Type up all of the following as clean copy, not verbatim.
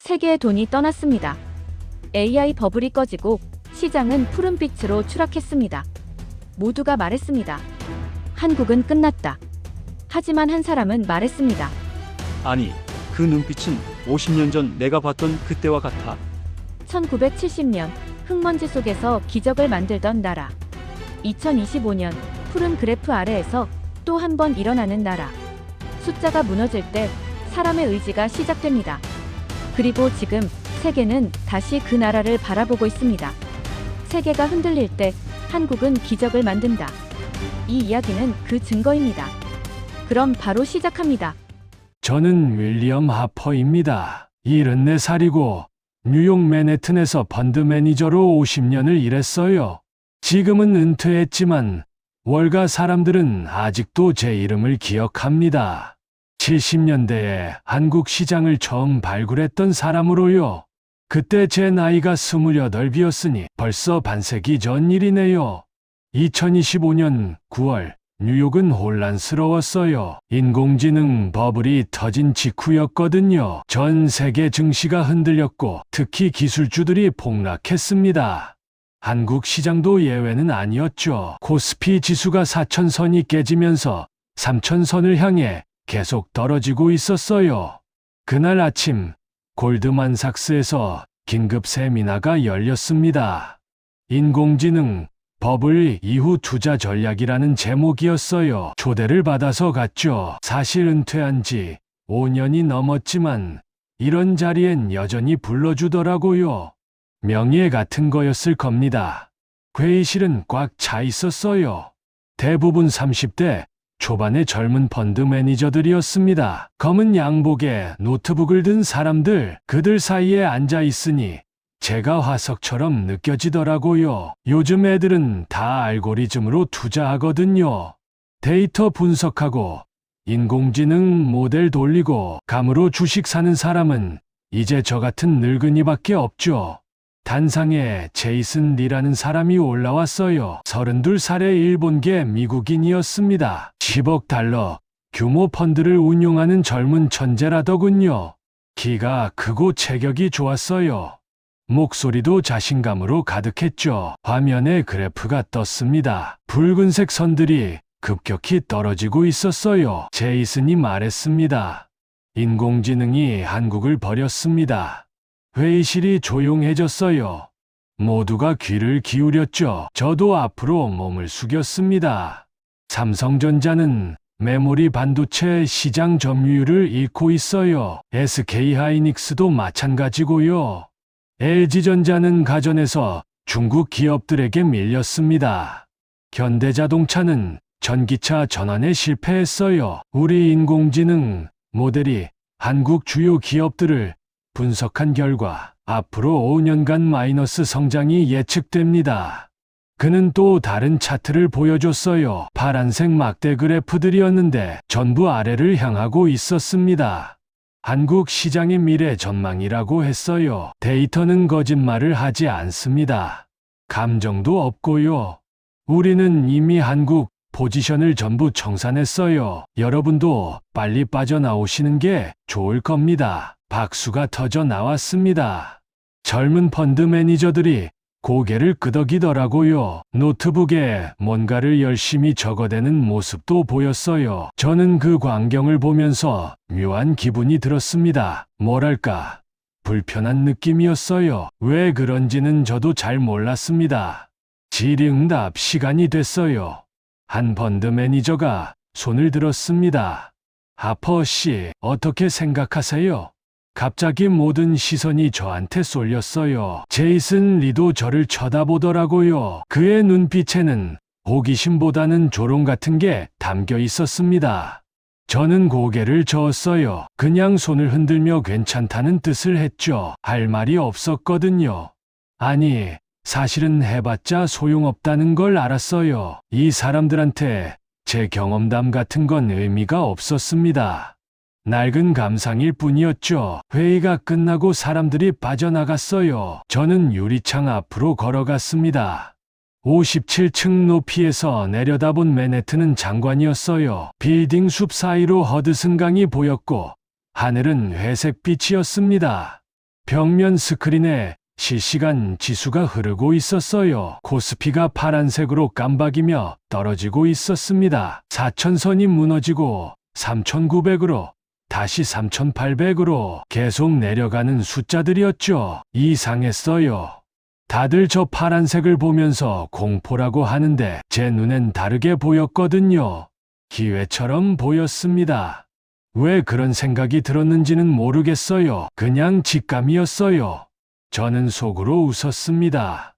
세계의 돈이 떠났습니다. AI 버블이 꺼지고 시장은 푸른빛으로 추락했습니다. 모두가 말했습니다. 한국은 끝났다. 하지만 한 사람은 말했습니다. 아니, 그 눈빛은 50년 전 내가 봤던 그때와 같아. 1970년 흙먼지 속에서 기적을 만들던 나라. 2025년 푸른 그래프 아래에서 또 한 번 일어나는 나라. 숫자가 무너질 때 사람의 의지가 시작됩니다. 그리고 지금 세계는 다시 그 나라를 바라보고 있습니다. 세계가 흔들릴 때 한국은 기적을 만든다. 이 이야기는 그 증거입니다. 그럼 바로 시작합니다. 저는 윌리엄 하퍼입니다. 74살이고 뉴욕 맨해튼에서 펀드 매니저로 50년을 일했어요. 지금은 은퇴했지만 월가 사람들은 아직도 제 이름을 기억합니다. 70년대에 한국 시장을 처음 발굴했던 사람으로요. 그때 제 나이가 28이었으니 벌써 반세기 전 일이네요. 2025년 9월 뉴욕은 혼란스러웠어요. 인공지능 버블이 터진 직후였거든요. 전 세계 증시가 흔들렸고 특히 기술주들이 폭락했습니다. 한국 시장도 예외는 아니었죠. 코스피 지수가 4,000선이 깨지면서 3,000선을 향해 계속 떨어지고 있었어요. 그날 아침 골드만삭스에서 긴급 세미나가 열렸습니다. 인공지능 버블 이후 투자 전략이라는 제목이었어요. 초대를 받아서 갔죠. 사실 은퇴한 지 5년이 넘었지만 이런 자리엔 여전히 불러주더라고요. 명예 같은 거였을 겁니다. 회의실은 꽉 차 있었어요. 대부분 30대 초반의 젊은 펀드 매니저들이었습니다. 검은 양복에 노트북을 든 사람들, 그들 사이에 앉아 있으니 제가 화석처럼 느껴지더라고요. 요즘 애들은 다 알고리즘으로 투자하거든요. 데이터 분석하고 인공지능 모델 돌리고 감으로 주식 사는 사람은 이제 저 같은 늙은이밖에 없죠. 단상에 제이슨 리라는 사람이 올라왔어요. 32살의 일본계 미국인이었습니다. 10억 달러 규모 펀드를 운용하는 젊은 천재라더군요. 키가 크고 체격이 좋았어요. 목소리도 자신감으로 가득했죠. 화면에 그래프가 떴습니다. 붉은색 선들이 급격히 떨어지고 있었어요. 제이슨이 말했습니다. 인공지능이 한국을 버렸습니다. 회의실이 조용해졌어요. 모두가 귀를 기울였죠. 저도 앞으로 몸을 숙였습니다. 삼성전자는 메모리 반도체 시장 점유율을 잃고 있어요. SK하이닉스도 마찬가지고요. LG전자는 가전에서 중국 기업들에게 밀렸습니다. 현대자동차는 전기차 전환에 실패했어요. 우리 인공지능 모델이 한국 주요 기업들을 분석한 결과 앞으로 5년간 마이너스 성장이 예측됩니다. 그는 또 다른 차트를 보여줬어요. 파란색 막대 그래프들이었는데 전부 아래를 향하고 있었습니다. 한국 시장의 미래 전망이라고 했어요. 데이터는 거짓말을 하지 않습니다. 감정도 없고요. 우리는 이미 한국 포지션을 전부 청산했어요. 여러분도 빨리 빠져나오시는 게 좋을 겁니다. 박수가 터져 나왔습니다. 젊은 펀드 매니저들이 고개를 끄덕이더라고요. 노트북에 뭔가를 열심히 적어대는 모습도 보였어요. 저는 그 광경을 보면서 묘한 기분이 들었습니다. 뭐랄까, 불편한 느낌이었어요. 왜 그런지는 저도 잘 몰랐습니다. 질의응답 시간이 됐어요. 한 펀드 매니저가 손을 들었습니다. 하퍼 씨, 어떻게 생각하세요? 갑자기 모든 시선이 저한테 쏠렸어요. 제이슨 리도 저를 쳐다보더라고요. 그의 눈빛에는 호기심보다는 조롱 같은 게 담겨 있었습니다. 저는 고개를 저었어요. 그냥 손을 흔들며 괜찮다는 뜻을 했죠. 할 말이 없었거든요. 아니, 사실은 해봤자 소용없다는 걸 알았어요. 이 사람들한테 제 경험담 같은 건 의미가 없었습니다. 낡은 감상일 뿐이었죠. 회의가 끝나고 사람들이 빠져나갔어요. 저는 유리창 앞으로 걸어갔습니다. 57층 높이에서 내려다본 맨해튼은 장관이었어요. 빌딩 숲 사이로 허드슨강이 보였고 하늘은 회색빛이었습니다. 벽면 스크린에 실시간 지수가 흐르고 있었어요. 코스피가 파란색으로 깜박이며 떨어지고 있었습니다. 4,000선이 무너지고 3,900으로 다시 3,800으로 계속 내려가는 숫자들이었죠. 이상했어요. 다들 저 파란색을 보면서 공포라고 하는데 제 눈엔 다르게 보였거든요. 기회처럼 보였습니다. 왜 그런 생각이 들었는지는 모르겠어요. 그냥 직감이었어요. 저는 속으로 웃었습니다.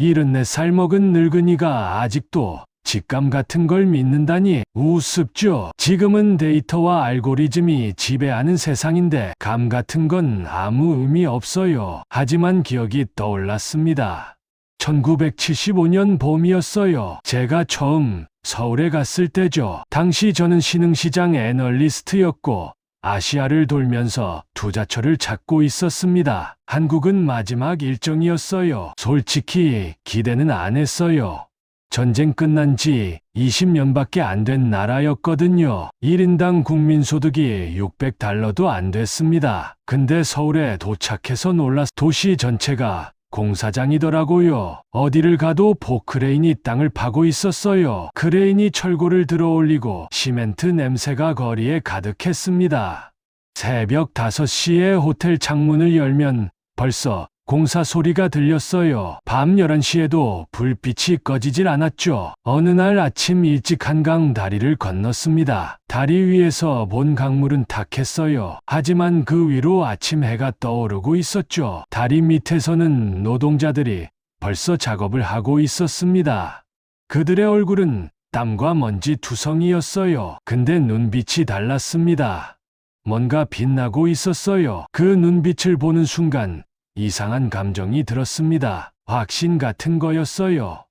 74살 먹은 늙은이가 아직도 직감 같은 걸 믿는다니 우습죠. 지금은 데이터와 알고리즘이 지배하는 세상인데 감 같은 건 아무 의미 없어요. 하지만 기억이 떠올랐습니다. 1975년 봄이었어요. 제가 처음 서울에 갔을 때죠. 당시 저는 신흥시장 애널리스트였고 아시아를 돌면서 투자처를 찾고 있었습니다. 한국은 마지막 일정이었어요. 솔직히 기대는 안 했어요. 전쟁 끝난 지 20년밖에 안 된 나라였거든요. 1인당 국민소득이 $600도 안 됐습니다. 근데 서울에 도착해서 놀랐 도시 전체가 공사장이더라고요. 어디를 가도 포크레인이 땅을 파고 있었어요. 크레인이 철골을 들어올리고 시멘트 냄새가 거리에 가득했습니다. 새벽 5시에 호텔 창문을 열면 벌써 공사 소리가 들렸어요. 밤 11시에도 불빛이 꺼지질 않았죠. 어느 날 아침 일찍 한강 다리를 건넜습니다. 다리 위에서 본 강물은 탁했어요. 하지만 그 위로 아침 해가 떠오르고 있었죠. 다리 밑에서는 노동자들이 벌써 작업을 하고 있었습니다. 그들의 얼굴은 땀과 먼지 투성이었어요. 근데 눈빛이 달랐습니다. 뭔가 빛나고 있었어요. 그 눈빛을 보는 순간 이상한 감정이 들었습니다. 확신 같은 거였어요.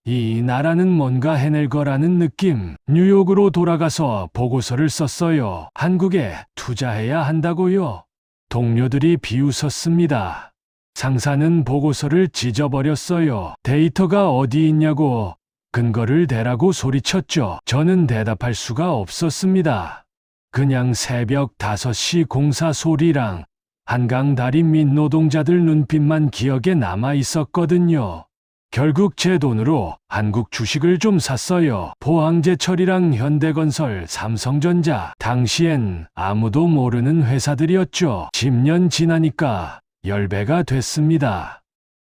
이 나라는 뭔가 해낼 거라는 느낌. 뉴욕으로 돌아가서 보고서를 썼어요. 한국에 투자해야 한다고요. 동료들이 비웃었습니다. 상사는 보고서를 찢어버렸어요. 데이터가 어디 있냐고 근거를 대라고 소리쳤죠. 저는 대답할 수가 없었습니다. 그냥 새벽 5시 공사 소리랑 한강 다리 밑 노동자들 눈빛만 기억에 남아 있었거든요. 결국 제 돈으로 한국 주식을 좀 샀어요. 포항제철이랑 현대건설, 삼성전자. 당시엔 아무도 모르는 회사들이었죠. 10년 지나니까 10배가 됐습니다.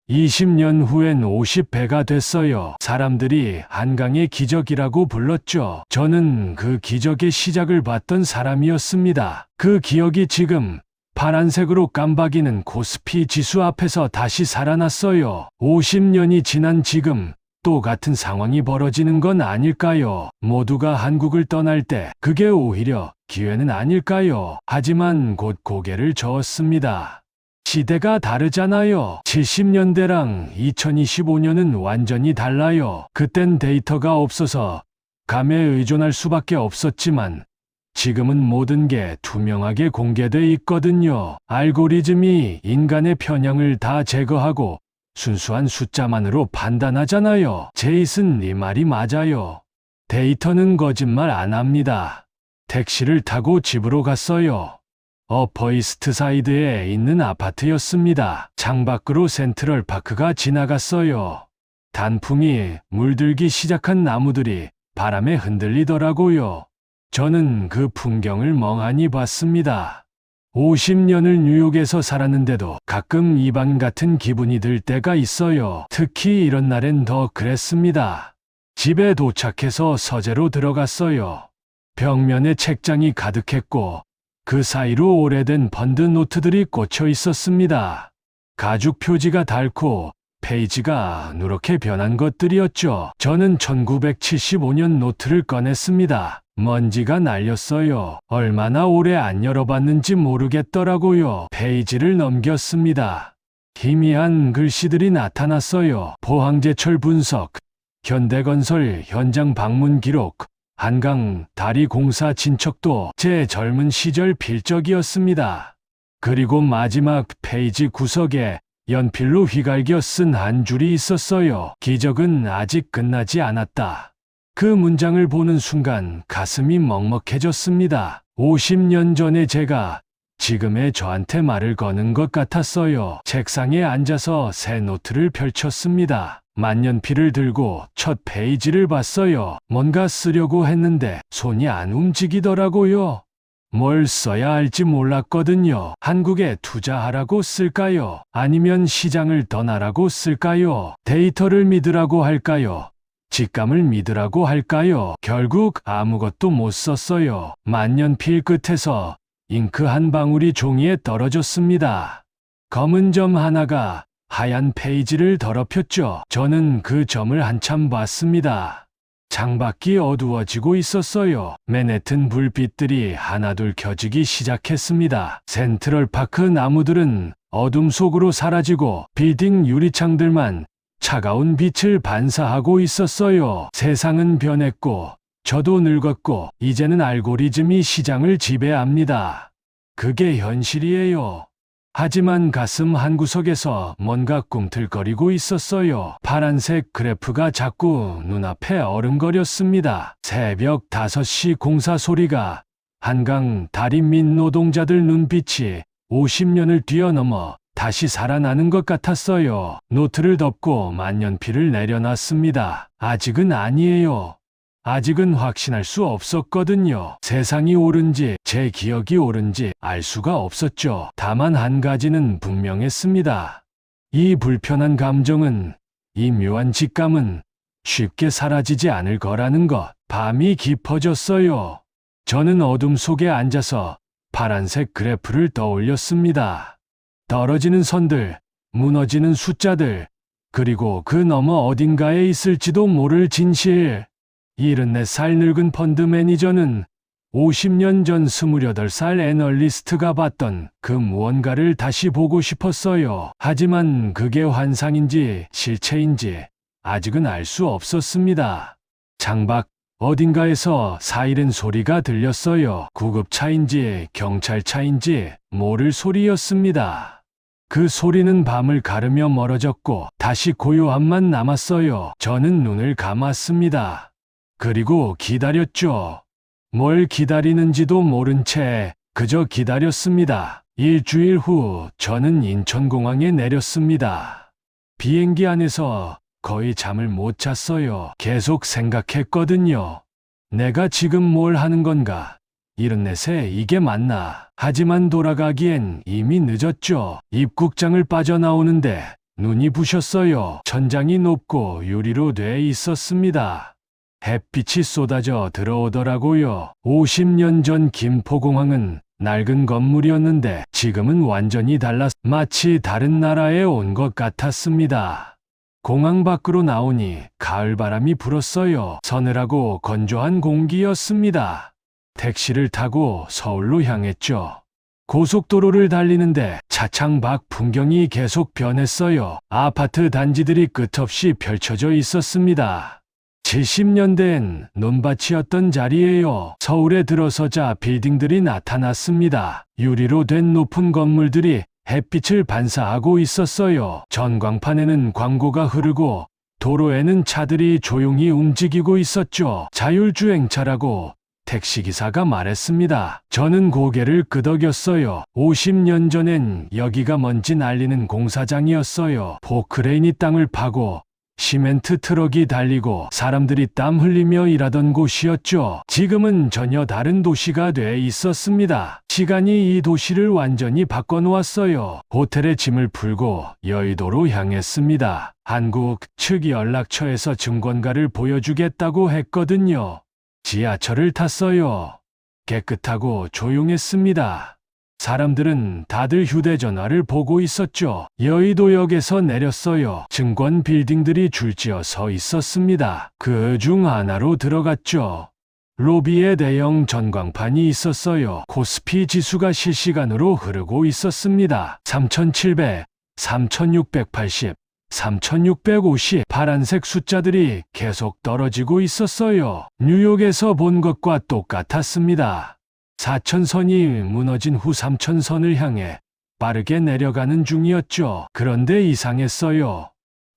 20년 후엔 50배가 됐어요. 사람들이 한강의 기적이라고 불렀죠. 저는 그 기적의 시작을 봤던 사람이었습니다. 그 기억이 지금 파란색으로 깜박이는 코스피 지수 앞에서 다시 살아났어요. 50년이 지난 지금 또 같은 상황이 벌어지는 건 아닐까요? 모두가 한국을 떠날 때 그게 오히려 기회는 아닐까요? 하지만 곧 고개를 저었습니다. 시대가 다르잖아요. 70년대랑 2025년은 완전히 달라요. 그땐 데이터가 없어서 감에 의존할 수밖에 없었지만 지금은 모든 게 투명하게 공개돼 있거든요. 알고리즘이 인간의 편향을 다 제거하고 순수한 숫자만으로 판단하잖아요. 제이슨, 네 말이 맞아요. 데이터는 거짓말 안 합니다. 택시를 타고 집으로 갔어요. 어퍼이스트 사이드에 있는 아파트였습니다. 창밖으로 센트럴 파크가 지나갔어요. 단풍이 물들기 시작한 나무들이 바람에 흔들리더라고요. 저는 그 풍경을 멍하니 봤습니다. 50년을 뉴욕에서 살았는데도 가끔 이방 같은 기분이 들 때가 있어요. 특히 이런 날엔 더 그랬습니다. 집에 도착해서 서재로 들어갔어요. 벽면에 책장이 가득했고 그 사이로 오래된 펀드 노트들이 꽂혀 있었습니다. 가죽 표지가 닳고 페이지가 누렇게 변한 것들이었죠. 저는 1975년 노트를 꺼냈습니다. 먼지가 날렸어요. 얼마나 오래 안 열어봤는지 모르겠더라고요. 페이지를 넘겼습니다. 희미한 글씨들이 나타났어요. 포항제철 분석, 현대건설 현장 방문 기록, 한강 다리 공사 진척도 제 젊은 시절 필적이었습니다. 그리고 마지막 페이지 구석에 연필로 휘갈겨 쓴 한 줄이 있었어요. 기적은 아직 끝나지 않았다. 그 문장을 보는 순간 가슴이 먹먹해졌습니다. 50년 전에 제가 지금의 저한테 말을 거는 것 같았어요. 책상에 앉아서 새 노트를 펼쳤습니다. 만년필을 들고 첫 페이지를 봤어요. 뭔가 쓰려고 했는데 손이 안 움직이더라고요. 뭘 써야 할지 몰랐거든요. 한국에 투자하라고 쓸까요? 아니면 시장을 떠나라고 쓸까요? 데이터를 믿으라고 할까요? 직감을 믿으라고 할까요? 결국 아무것도 못 썼어요. 만년필 끝에서 잉크 한 방울이 종이에 떨어졌습니다. 검은 점 하나가 하얀 페이지를 더럽혔죠. 저는 그 점을 한참 봤습니다. 창밖이 어두워지고 있었어요. 맨해튼 불빛들이 하나둘 켜지기 시작했습니다. 센트럴파크 나무들은 어둠 속으로 사라지고 빌딩 유리창들만 차가운 빛을 반사하고 있었어요. 세상은 변했고 저도 늙었고 이제는 알고리즘이 시장을 지배합니다. 그게 현실이에요. 하지만 가슴 한구석에서 뭔가 꿈틀거리고 있었어요. 파란색 그래프가 자꾸 눈앞에 어른거렸습니다. 새벽 5시 공사 소리가 한강 다리 밑 노동자들 눈빛이 50년을 뛰어넘어 다시 살아나는 것 같았어요. 노트를 덮고 만년필을 내려놨습니다. 아직은 아니에요. 아직은 확신할 수 없었거든요. 세상이 옳은지 제 기억이 옳은지 알 수가 없었죠. 다만 한 가지는 분명했습니다. 이 불편한 감정은, 이 묘한 직감은 쉽게 사라지지 않을 거라는 것. 밤이 깊어졌어요. 저는 어둠 속에 앉아서 파란색 그래프를 떠올렸습니다. 떨어지는 선들, 무너지는 숫자들, 그리고 그 너머 어딘가에 있을지도 모를 진실. 74살 늙은 펀드 매니저는 50년 전 28살 애널리스트가 봤던 그 무언가를 다시 보고 싶었어요. 하지만 그게 환상인지 실체인지 아직은 알 수 없었습니다. 창밖 어딘가에서 사이렌 소리가 들렸어요. 구급차인지 경찰차인지 모를 소리였습니다. 그 소리는 밤을 가르며 멀어졌고 다시 고요함만 남았어요. 저는 눈을 감았습니다. 그리고 기다렸죠. 뭘 기다리는지도 모른 채 그저 기다렸습니다. 일주일 후 저는 인천공항에 내렸습니다. 비행기 안에서 거의 잠을 못 잤어요. 계속 생각했거든요. 내가 지금 뭘 하는 건가? 74세 이게 맞나? 하지만 돌아가기엔 이미 늦었죠. 입국장을 빠져나오는데 눈이 부셨어요. 천장이 높고 유리로 돼 있었습니다. 햇빛이 쏟아져 들어오더라고요. 50년 전 김포공항은 낡은 건물이었는데 지금은 완전히 달라 마치 다른 나라에 온 것 같았습니다. 공항 밖으로 나오니 가을바람이 불었어요. 서늘하고 건조한 공기였습니다. 택시를 타고 서울로 향했죠. 고속도로를 달리는데 차창 밖 풍경이 계속 변했어요. 아파트 단지들이 끝없이 펼쳐져 있었습니다. 70년대엔 논밭이었던 자리예요. 서울에 들어서자 빌딩들이 나타났습니다. 유리로 된 높은 건물들이 햇빛을 반사하고 있었어요. 전광판에는 광고가 흐르고 도로에는 차들이 조용히 움직이고 있었죠. 자율주행차라고 택시기사가 말했습니다. 저는 고개를 끄덕였어요. 50년 전엔 여기가 먼지 날리는 공사장이었어요. 포크레인이 땅을 파고 시멘트 트럭이 달리고 사람들이 땀 흘리며 일하던 곳이었죠. 지금은 전혀 다른 도시가 돼 있었습니다. 시간이 이 도시를 완전히 바꿔놓았어요. 호텔에 짐을 풀고 여의도로 향했습니다. 한국 측 연락처에서 증권가를 보여주겠다고 했거든요. 지하철을 탔어요. 깨끗하고 조용했습니다. 사람들은 다들 휴대전화를 보고 있었죠. 여의도역에서 내렸어요. 증권 빌딩들이 줄지어 서 있었습니다. 그 중 하나로 들어갔죠. 로비에 대형 전광판이 있었어요. 코스피 지수가 실시간으로 흐르고 있었습니다. 3700, 3680, 3650 파란색 숫자들이 계속 떨어지고 있었어요. 뉴욕에서 본 것과 똑같았습니다. 4천선이 무너진 후 3천선을 향해 빠르게 내려가는 중이었죠. 그런데 이상했어요.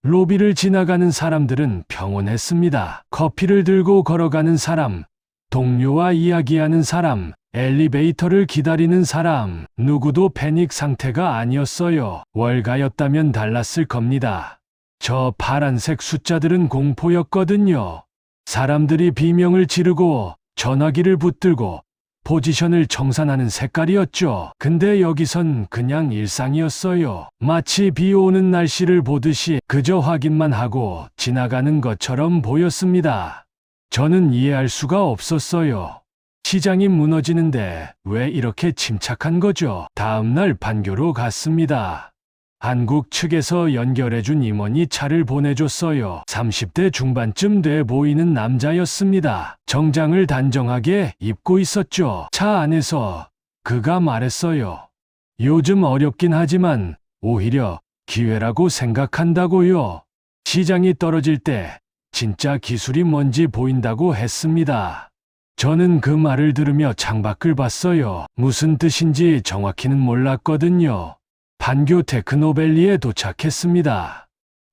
로비를 지나가는 사람들은 평온했습니다. 커피를 들고 걸어가는 사람, 동료와 이야기하는 사람, 엘리베이터를 기다리는 사람, 누구도 패닉 상태가 아니었어요. 월가였다면 달랐을 겁니다. 저 파란색 숫자들은 공포였거든요. 사람들이 비명을 지르고 전화기를 붙들고 포지션을 정산하는 색깔이었죠. 근데 여기선 그냥 일상이었어요. 마치 비 오는 날씨를 보듯이 그저 확인만 하고 지나가는 것처럼 보였습니다. 저는 이해할 수가 없었어요. 시장이 무너지는데 왜 이렇게 침착한 거죠? 다음 날 판교로 갔습니다. 한국 측에서 연결해준 임원이 차를 보내줬어요. 30대 중반쯤 돼 보이는 남자였습니다. 정장을 단정하게 입고 있었죠. 차 안에서 그가 말했어요. 요즘 어렵긴 하지만 오히려 기회라고 생각한다고요. 시장이 떨어질 때 진짜 기술이 뭔지 보인다고 했습니다. 저는 그 말을 들으며 창밖을 봤어요. 무슨 뜻인지 정확히는 몰랐거든요. 판교 테크노밸리에 도착했습니다.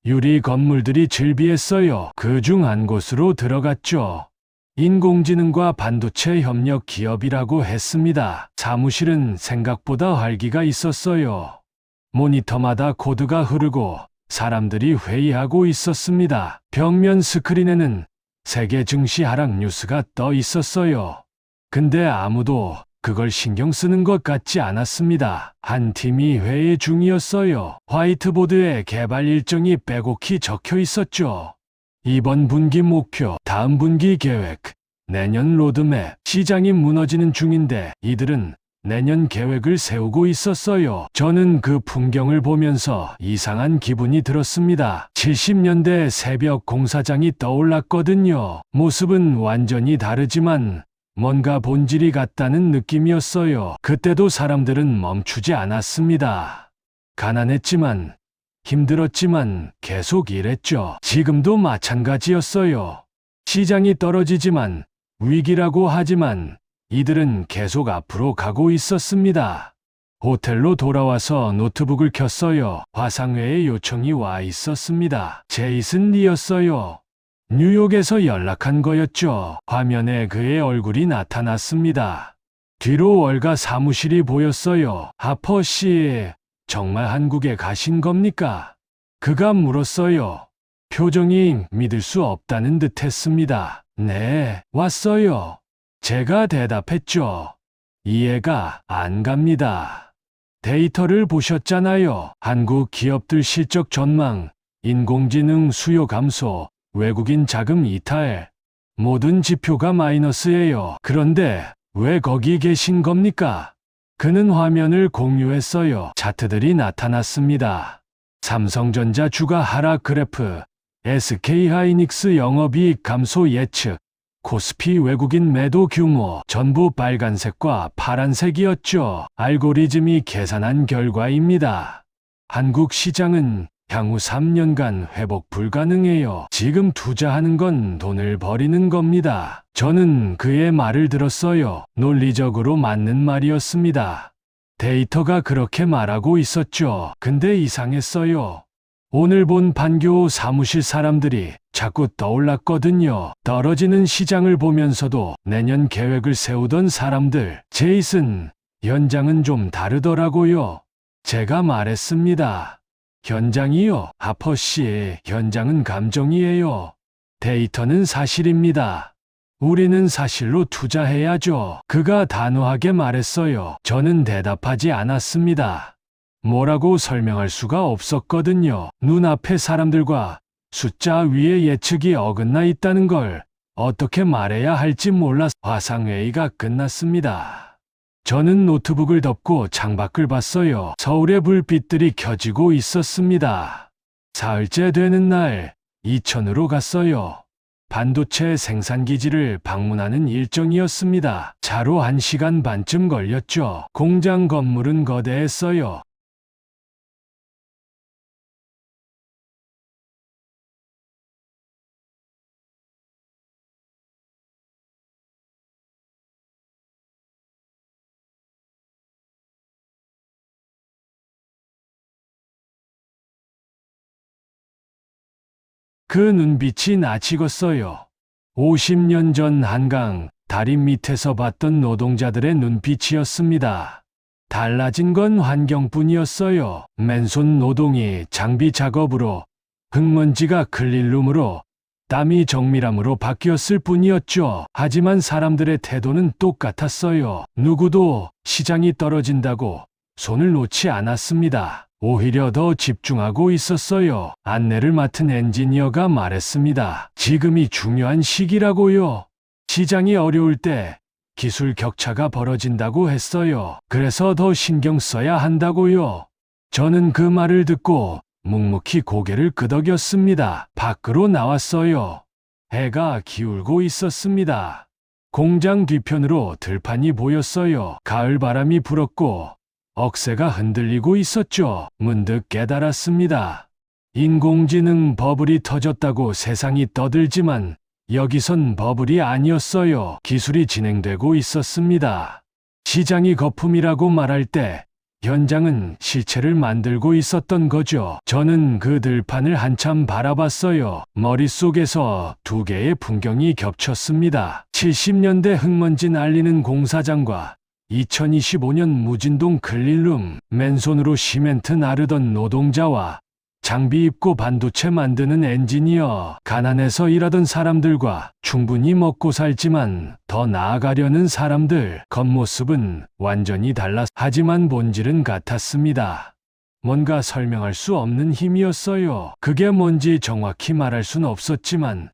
유리 건물들이 즐비했어요. 그중 한 곳으로 들어갔죠. 인공지능과 반도체 협력 기업이라고 했습니다. 사무실은 생각보다 활기가 있었어요. 모니터마다 코드가 흐르고 사람들이 회의하고 있었습니다. 벽면 스크린에는 세계 증시 하락 뉴스가 떠 있었어요. 근데 아무도 그걸 신경 쓰는 것 같지 않았습니다. 한 팀이 회의 중이었어요. 화이트보드에 개발 일정이 빼곡히 적혀 있었죠. 이번 분기 목표, 다음 분기 계획, 내년 로드맵. 시장이 무너지는 중인데 이들은 내년 계획을 세우고 있었어요. 저는 그 풍경을 보면서 이상한 기분이 들었습니다. 70년대 새벽 공사장이 떠올랐거든요. 모습은 완전히 다르지만 뭔가 본질이 같다는 느낌이었어요. 그때도 사람들은 멈추지 않았습니다. 가난했지만, 힘들었지만 계속 일했죠. 지금도 마찬가지였어요. 시장이 떨어지지만, 위기라고 하지만, 이들은 계속 앞으로 가고 있었습니다. 호텔로 돌아와서 노트북을 켰어요. 화상회의 요청이 와 있었습니다. 제이슨 리였어요. 뉴욕에서 연락한 거였죠. 화면에 그의 얼굴이 나타났습니다. 뒤로 월가 사무실이 보였어요. 하퍼 씨, 정말 한국에 가신 겁니까? 그가 물었어요. 표정이 믿을 수 없다는 듯 했습니다. 네, 왔어요. 제가 대답했죠. 이해가 안 갑니다. 데이터를 보셨잖아요. 한국 기업들 실적 전망, 인공지능 수요 감소, 외국인 자금 이탈, 모든 지표가 마이너스예요. 그런데 왜 거기 계신 겁니까? 그는 화면을 공유했어요. 차트들이 나타났습니다. 삼성전자 주가 하락 그래프, SK하이닉스 영업이익 감소 예측, 코스피 외국인 매도 규모, 전부 빨간색과 파란색이었죠. 알고리즘이 계산한 결과입니다. 한국 시장은 향후 3년간 회복 불가능해요. 지금 투자하는 건 돈을 버리는 겁니다. 저는 그의 말을 들었어요. 논리적으로 맞는 말이었습니다. 데이터가 그렇게 말하고 있었죠. 근데 이상했어요. 오늘 본 판교 사무실 사람들이 자꾸 떠올랐거든요. 떨어지는 시장을 보면서도 내년 계획을 세우던 사람들. 제이슨, 현장은 좀 다르더라고요. 제가 말했습니다. 현장이요? 하퍼씨, 현장은 감정이에요. 데이터는 사실입니다. 우리는 사실로 투자해야죠. 그가 단호하게 말했어요. 저는 대답하지 않았습니다. 뭐라고 설명할 수가 없었거든요. 눈앞의 사람들과 숫자 위에 예측이 어긋나 있다는 걸 어떻게 말해야 할지 몰라 화상회의가 끝났습니다. 저는 노트북을 덮고 창밖을 봤어요. 서울의 불빛들이 켜지고 있었습니다. 사흘째 되는 날, 이천으로 갔어요. 반도체 생산기지를 방문하는 일정이었습니다. 차로 1시간 반쯤 걸렸죠. 공장 건물은 거대했어요. 그 눈빛이 낯익었어요. 50년 전 한강, 다리 밑에서 봤던 노동자들의 눈빛이었습니다. 달라진 건 환경뿐이었어요. 맨손 노동이 장비 작업으로, 흙먼지가 클린룸으로, 땀이 정밀함으로 바뀌었을 뿐이었죠. 하지만 사람들의 태도는 똑같았어요. 누구도 시장이 떨어진다고 손을 놓지 않았습니다. 오히려 더 집중하고 있었어요. 안내를 맡은 엔지니어가 말했습니다. 지금이 중요한 시기라고요. 시장이 어려울 때 기술 격차가 벌어진다고 했어요. 그래서 더 신경 써야 한다고요. 저는 그 말을 듣고 묵묵히 고개를 끄덕였습니다. 밖으로 나왔어요. 해가 기울고 있었습니다. 공장 뒤편으로 들판이 보였어요. 가을 바람이 불었고 억새가 흔들리고 있었죠. 문득 깨달았습니다. 인공지능 버블이 터졌다고 세상이 떠들지만 여기선 버블이 아니었어요. 기술이 진행되고 있었습니다. 시장이 거품이라고 말할 때 현장은 실체를 만들고 있었던 거죠. 저는 그 들판을 한참 바라봤어요. 머릿속에서 두 개의 풍경이 겹쳤습니다. 70년대 흙먼지 날리는 공사장과 2025년 무진동 클린룸, 맨손으로 시멘트 나르던 노동자와 장비 입고 반도체 만드는 엔지니어, 가난해서 일하던 사람들과 충분히 먹고 살지만 더 나아가려는 사람들, 겉모습은 완전히 하지만 본질은 같았습니다. 뭔가 설명할 수 없는 힘이었어요. 그게 뭔지 정확히 말할 순 없었지만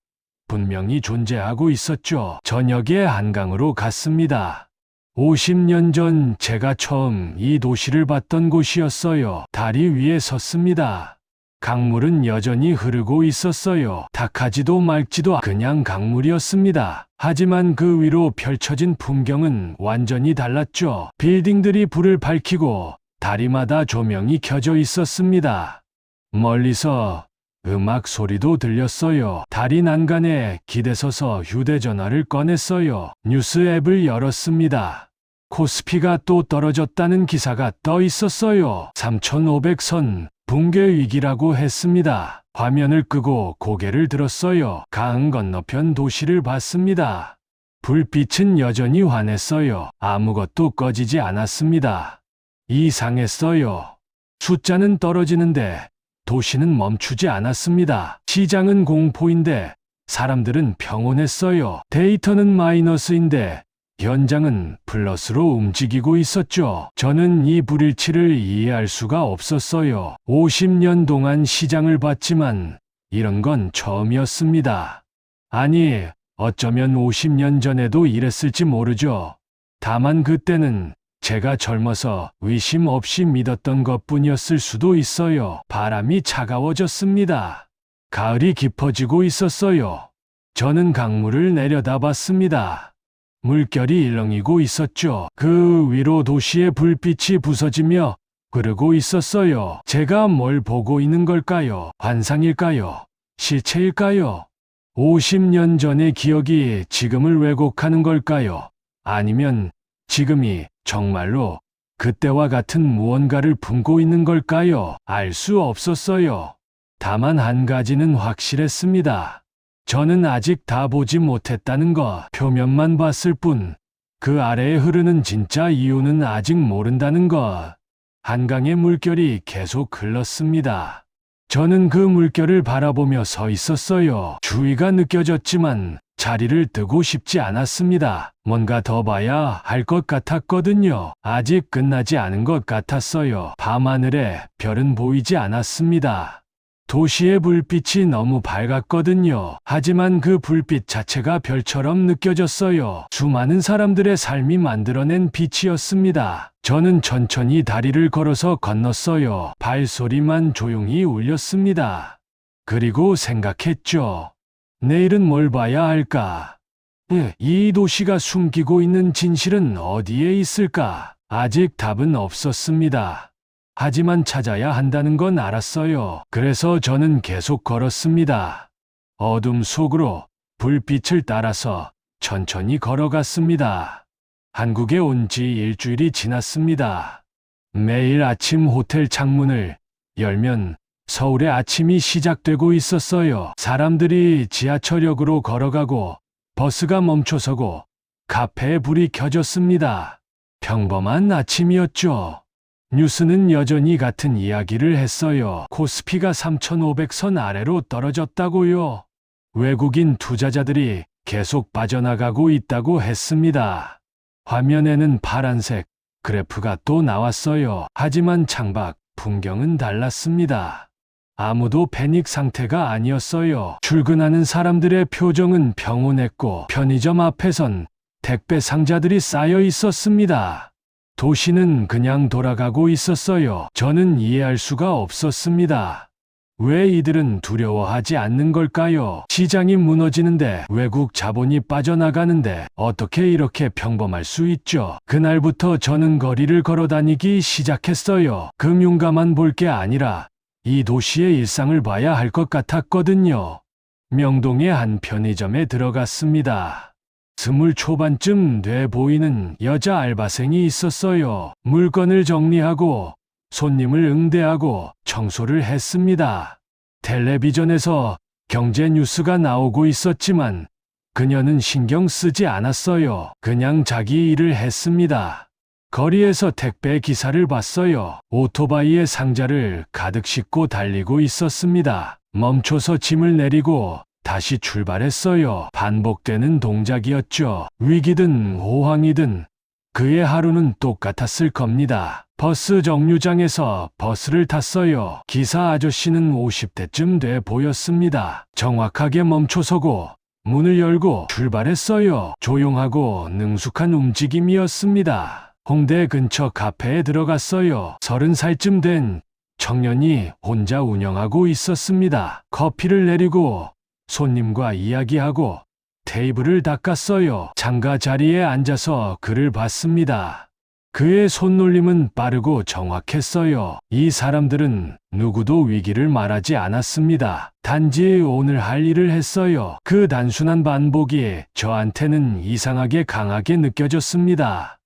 분명히 존재하고 있었죠. 저녁에 한강으로 갔습니다. 50년 전 제가 처음 이 도시를 봤던 곳이었어요. 다리 위에 섰습니다. 강물은 여전히 흐르고 있었어요. 탁하지도 맑지도 그냥 강물이었습니다. 하지만 그 위로 펼쳐진 풍경은 완전히 달랐죠. 빌딩들이 불을 밝히고 다리마다 조명이 켜져 있었습니다. 멀리서 음악 소리도 들렸어요. 다리 난간에 기대서서 휴대전화를 꺼냈어요. 뉴스 앱을 열었습니다. 코스피가 또 떨어졌다는 기사가 떠 있었어요. 3,500선 붕괴 위기라고 했습니다. 화면을 끄고 고개를 들었어요. 강 건너편 도시를 봤습니다. 불빛은 여전히 환했어요. 아무것도 꺼지지 않았습니다. 이상했어요. 숫자는 떨어지는데 도시는 멈추지 않았습니다. 시장은 공포인데 사람들은 평온했어요. 데이터는 마이너스인데 현장은 플러스로 움직이고 있었죠. 저는 이 불일치를 이해할 수가 없었어요. 50년 동안 시장을 봤지만 이런 건 처음이었습니다. 아니, 어쩌면 50년 전에도 이랬을지 모르죠. 다만 그때는 제가 젊어서 의심 없이 믿었던 것뿐이었을 수도 있어요. 바람이 차가워졌습니다. 가을이 깊어지고 있었어요. 저는 강물을 내려다봤습니다. 물결이 일렁이고 있었죠. 그 위로 도시의 불빛이 부서지며 흐르고 있었어요. 제가 뭘 보고 있는 걸까요? 환상일까요? 실체일까요? 50년 전의 기억이 지금을 왜곡하는 걸까요? 아니면 지금이 정말로 그때와 같은 무언가를 품고 있는 걸까요? 알 수 없었어요. 다만 한 가지는 확실했습니다. 저는 아직 다 보지 못했다는 것, 표면만 봤을 뿐, 그 아래에 흐르는 진짜 이유는 아직 모른다는 것. 한강의 물결이 계속 흘렀습니다. 저는 그 물결을 바라보며 서 있었어요. 주의가 느껴졌지만 자리를 뜨고 싶지 않았습니다. 뭔가 더 봐야 할 것 같았거든요. 아직 끝나지 않은 것 같았어요. 밤하늘에 별은 보이지 않았습니다. 도시의 불빛이 너무 밝았거든요. 하지만 그 불빛 자체가 별처럼 느껴졌어요. 수많은 사람들의 삶이 만들어낸 빛이었습니다. 저는 천천히 다리를 걸어서 건넜어요. 발소리만 조용히 울렸습니다. 그리고 생각했죠. 내일은 뭘 봐야 할까? 이 도시가 숨기고 있는 진실은 어디에 있을까? 아직 답은 없었습니다. 하지만 찾아야 한다는 건 알았어요. 그래서 저는 계속 걸었습니다. 어둠 속으로 불빛을 따라서 천천히 걸어갔습니다. 한국에 온 지 일주일이 지났습니다. 매일 아침 호텔 창문을 열면 서울의 아침이 시작되고 있었어요. 사람들이 지하철역으로 걸어가고 버스가 멈춰서고 카페에 불이 켜졌습니다. 평범한 아침이었죠. 뉴스는 여전히 같은 이야기를 했어요. 코스피가 3,500선 아래로 떨어졌다고요. 외국인 투자자들이 계속 빠져나가고 있다고 했습니다. 화면에는 파란색 그래프가 또 나왔어요. 하지만 창밖 풍경은 달랐습니다. 아무도 패닉 상태가 아니었어요. 출근하는 사람들의 표정은 평온했고 편의점 앞에선 택배 상자들이 쌓여 있었습니다. 도시는 그냥 돌아가고 있었어요. 저는 이해할 수가 없었습니다. 왜 이들은 두려워하지 않는 걸까요? 시장이 무너지는데 외국 자본이 빠져나가는데 어떻게 이렇게 평범할 수 있죠? 그날부터 저는 거리를 걸어 다니기 시작했어요. 금융가만 볼 게 아니라 이 도시의 일상을 봐야 할 것 같았거든요. 명동의 한 편의점에 들어갔습니다. 20 초반쯤 돼 보이는 여자 알바생이 있었어요. 물건을 정리하고 손님을 응대하고 청소를 했습니다. 텔레비전에서 경제 뉴스가 나오고 있었지만 그녀는 신경 쓰지 않았어요. 그냥 자기 일을 했습니다. 거리에서 택배 기사를 봤어요. 오토바이에 상자를 가득 싣고 달리고 있었습니다. 멈춰서 짐을 내리고 다시 출발했어요. 반복되는 동작이었죠. 위기든 호황이든 그의 하루는 똑같았을 겁니다. 버스 정류장에서 버스를 탔어요. 기사 아저씨는 50대쯤 돼 보였습니다. 정확하게 멈춰서고 문을 열고 출발했어요. 조용하고 능숙한 움직임이었습니다. 홍대 근처 카페에 들어갔어요. 30살쯤 된 청년이 혼자 운영하고 있었습니다. 커피를 내리고 손님과 이야기하고 테이블을 닦았어요. 창가 자리에 앉아서 글을 봤습니다. 그의 손놀림은 빠르고 정확했어요. 이 사람들은 누구도 위기를 말하지 않았습니다. 단지 오늘 할 일을 했어요. 그 단순한 반복이 저한테는 이상하게 강하게 느껴졌습니다.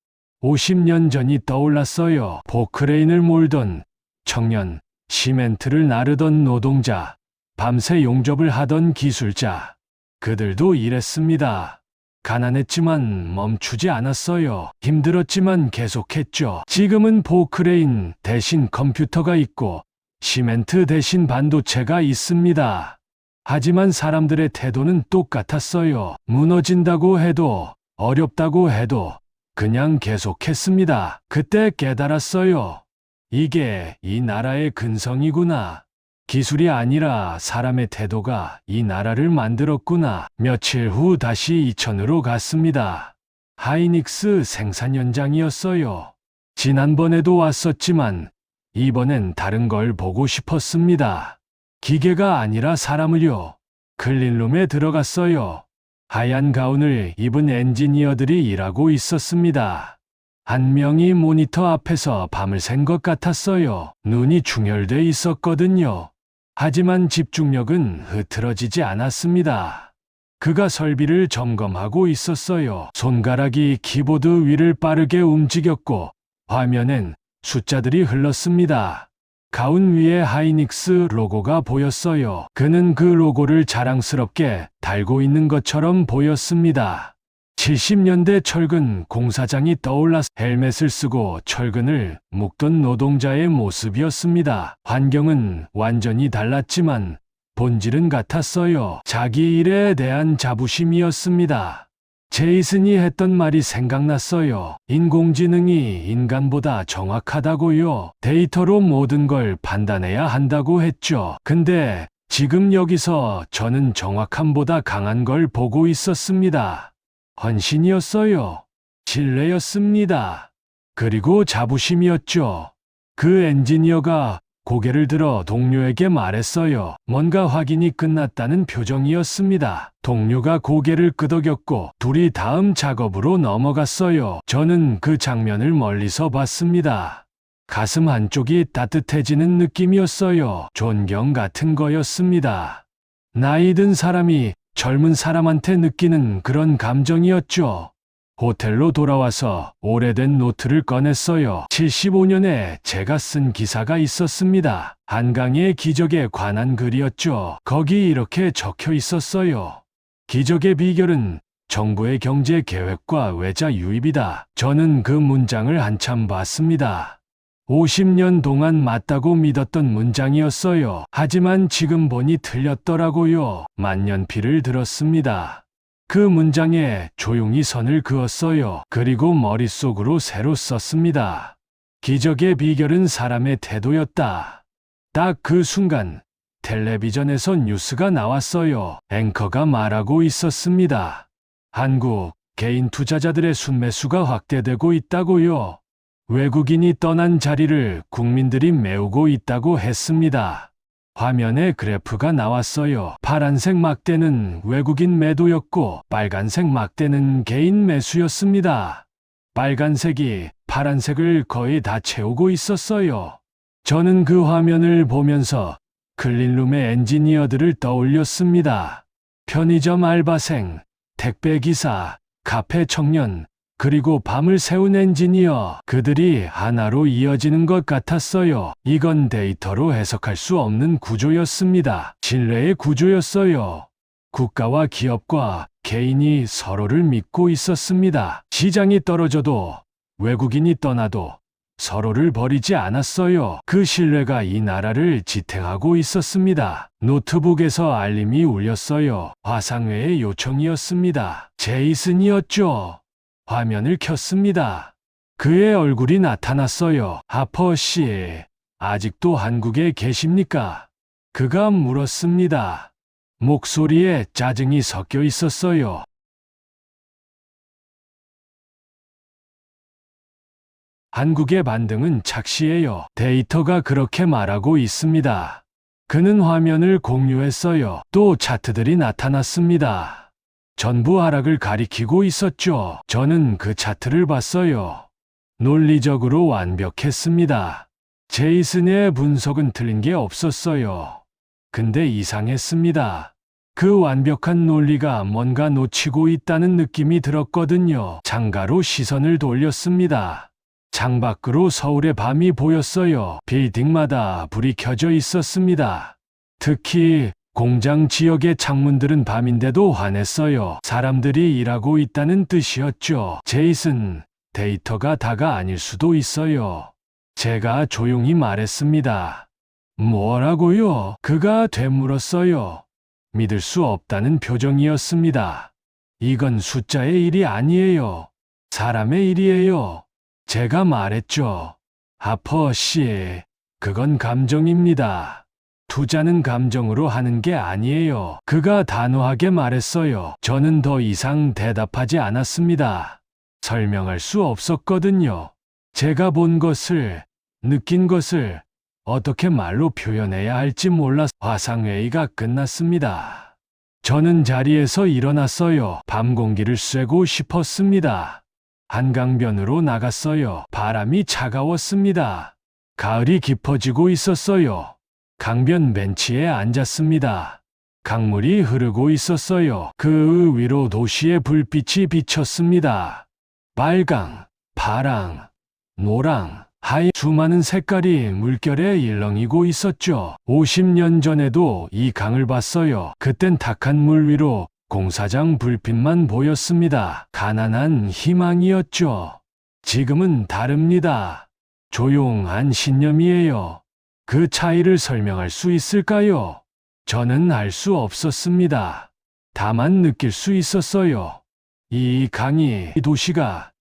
50년 전이 떠올랐어요. 포크레인을 몰던 청년, 시멘트를 나르던 노동자, 밤새 용접을 하던 기술자. 그들도 일했습니다. 가난했지만 멈추지 않았어요. 힘들었지만 계속했죠. 지금은 포크레인 대신 컴퓨터가 있고 시멘트 대신 반도체가 있습니다. 하지만 사람들의 태도는 똑같았어요. 무너진다고 해도 어렵다고 해도 그냥 계속했습니다. 그때 깨달았어요. 이게 이 나라의 근성이구나. 기술이 아니라 사람의 태도가 이 나라를 만들었구나. 며칠 후 다시 이천으로 갔습니다. 하이닉스 생산 현장이었어요. 지난번에도 왔었지만 이번엔 다른 걸 보고 싶었습니다. 기계가 아니라 사람을요. 클린룸에 들어갔어요. 하얀 가운을 입은 엔지니어들이 일하고 있었습니다. 한 명이 모니터 앞에서 밤을 샌 것 같았어요. 눈이 충혈돼 있었거든요. 하지만 집중력은 흐트러지지 않았습니다. 그가 설비를 점검하고 있었어요. 손가락이 키보드 위를 빠르게 움직였고 화면엔 숫자들이 흘렀습니다. 가운 위에 하이닉스 로고가 보였어요. 그는 그 로고를 자랑스럽게 달고 있는 것처럼 보였습니다. 70년대 철근 공사장이 떠올라서 헬멧을 쓰고 철근을 묶던 노동자의 모습이었습니다. 환경은 완전히 달랐지만 본질은 같았어요. 자기 일에 대한 자부심이었습니다. 제이슨이 했던 말이 생각났어요. 인공지능이 인간보다 정확하다고요. 데이터로 모든 걸 판단해야 한다고 했죠. 근데 지금 여기서 저는 정확함보다 강한 걸 보고 있었습니다. 헌신이었어요. 신뢰였습니다. 그리고 자부심이었죠. 그 엔지니어가 고개를 들어 동료에게 말했어요. 뭔가 확인이 끝났다는 표정이었습니다. 동료가 고개를 끄덕였고 둘이 다음 작업으로 넘어갔어요. 저는 그 장면을 멀리서 봤습니다. 가슴 한쪽이 따뜻해지는 느낌이었어요. 존경 같은 거였습니다. 나이 든 사람이 젊은 사람한테 느끼는 그런 감정이었죠. 호텔로 돌아와서 오래된 노트를 꺼냈어요. 75년에 제가 쓴 기사가 있었습니다. 한강의 기적에 관한 글이었죠. 거기 이렇게 적혀 있었어요. 기적의 비결은 정부의 경제 계획과 외자 유입이다. 저는 그 문장을 한참 봤습니다. 50년 동안 맞다고 믿었던 문장이었어요. 하지만 지금 보니 틀렸더라고요. 만년필을 들었습니다. 그 문장에 조용히 선을 그었어요. 그리고 머릿속으로 새로 썼습니다. 기적의 비결은 사람의 태도였다. 딱 그 순간 텔레비전에서 뉴스가 나왔어요. 앵커가 말하고 있었습니다. 한국 개인 투자자들의 순매수가 확대되고 있다고요. 외국인이 떠난 자리를 국민들이 메우고 있다고 했습니다. 화면에 그래프가 나왔어요. 파란색 막대는 외국인 매도였고 빨간색 막대는 개인 매수였습니다. 빨간색이 파란색을 거의 다 채우고 있었어요. 저는 그 화면을 보면서 클린룸의 엔지니어들을 떠올렸습니다. 편의점 알바생, 택배기사, 카페 청년, 그리고 밤을 새운 엔지니어, 그들이 하나로 이어지는 것 같았어요. 이건 데이터로 해석할 수 없는 구조였습니다. 신뢰의 구조였어요. 국가와 기업과 개인이 서로를 믿고 있었습니다. 시장이 떨어져도 외국인이 떠나도 서로를 버리지 않았어요. 그 신뢰가 이 나라를 지탱하고 있었습니다. 노트북에서 알림이 울렸어요. 화상회의 요청이었습니다. 제이슨이었죠. 화면을 켰습니다. 그의 얼굴이 나타났어요. 하퍼 씨, 아직도 한국에 계십니까? 그가 물었습니다. 목소리에 짜증이 섞여 있었어요. 한국의 반등은 착시예요. 데이터가 그렇게 말하고 있습니다. 그는 화면을 공유했어요. 또 차트들이 나타났습니다. 전부 하락을 가리키고 있었죠. 저는 그 차트를 봤어요. 논리적으로 완벽했습니다. 제이슨의 분석은 틀린 게 없었어요. 근데 이상했습니다. 그 완벽한 논리가 뭔가 놓치고 있다는 느낌이 들었거든요. 창가로 시선을 돌렸습니다. 창밖으로 서울의 밤이 보였어요. 빌딩마다 불이 켜져 있었습니다. 특히 공장 지역의 창문들은 밤인데도 환했어요. 사람들이 일하고 있다는 뜻이었죠. 제이슨, 데이터가 다가 아닐 수도 있어요. 제가 조용히 말했습니다. 뭐라고요? 그가 되물었어요. 믿을 수 없다는 표정이었습니다. 이건 숫자의 일이 아니에요. 사람의 일이에요. 제가 말했죠. 하퍼 씨, 그건 감정입니다. 투자는 감정으로 하는 게 아니에요. 그가 단호하게 말했어요. 저는 더 이상 대답하지 않았습니다. 설명할 수 없었거든요. 제가 본 것을, 느낀 것을 어떻게 말로 표현해야 할지 몰라 화상회의가 끝났습니다. 저는 자리에서 일어났어요. 밤 공기를 쐬고 싶었습니다. 한강변으로 나갔어요. 바람이 차가웠습니다. 가을이 깊어지고 있었어요. 강변 벤치에 앉았습니다. 강물이 흐르고 있었어요. 그 위로 도시의 불빛이 비쳤습니다. 빨강, 파랑, 노랑, 하얀 수많은 색깔이 물결에 일렁이고 있었죠. 50년 전에도 이 강을 봤어요. 그땐 탁한 물 위로 공사장 불빛만 보였습니다. 가난한 희망이었죠. 지금은 다릅니다. 조용한 신념이에요. 그 차이를 설명할 수 있을까요? 저는 알 수 없었습니다. 다만 느낄 수 있었어요. 이 강이, 이 도시가,